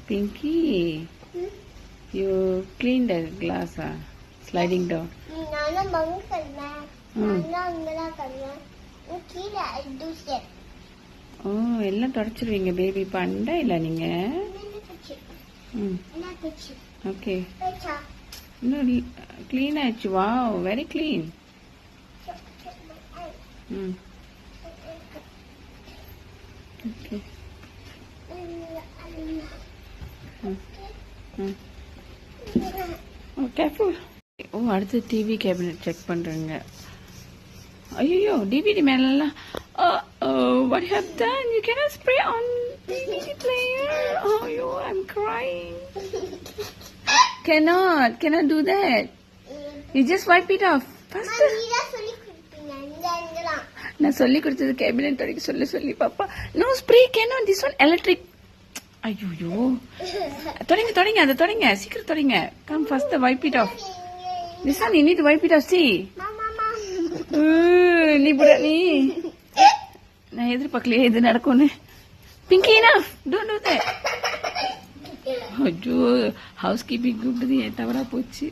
Pinky, you clean the glass, sliding door. நானும் பங்கு கண்ணேன். நானும் அங்கதான் கண்ணேன். கீழே தூசர். ஓ, எல்லாம் தொடச்சிருவீங்க பேபி. பண்டா இல்ல நீங்க? ஓகே. இன்னும் க்ளீன் ஆயிடுச்சு. Wow, very clean. ஓகே. ஓ, கேர்ஃபுல். ஓ, அடுத்து டிவி கேபினெட் செக் பண்றேங்க. ஐயோ, டிவிடி மேலாம். What you have done? You cannot spray on DVD player. Oh, I'm crying. Cannot do that. You just wipe it off. Faster. நான் சொல்லி கொடுத்தது cabinet தொடக்க சொல்லி பாப்பா. No spray cannot. This one electric. ஐயோ, தொடங்க அதை தொடங்க, சீக்கிரம் தொடங்க. Come faster, wipe it off. This one you need to wipe it off. See. நீ நான் எதிர்பார்க்கலையே இது நடக்கும்னு. Pinky, enough. Don't do that. ஐயோ, ஹவுஸ் கீப்பிங் கூப்பிட்டது என் தவறா போச்சு.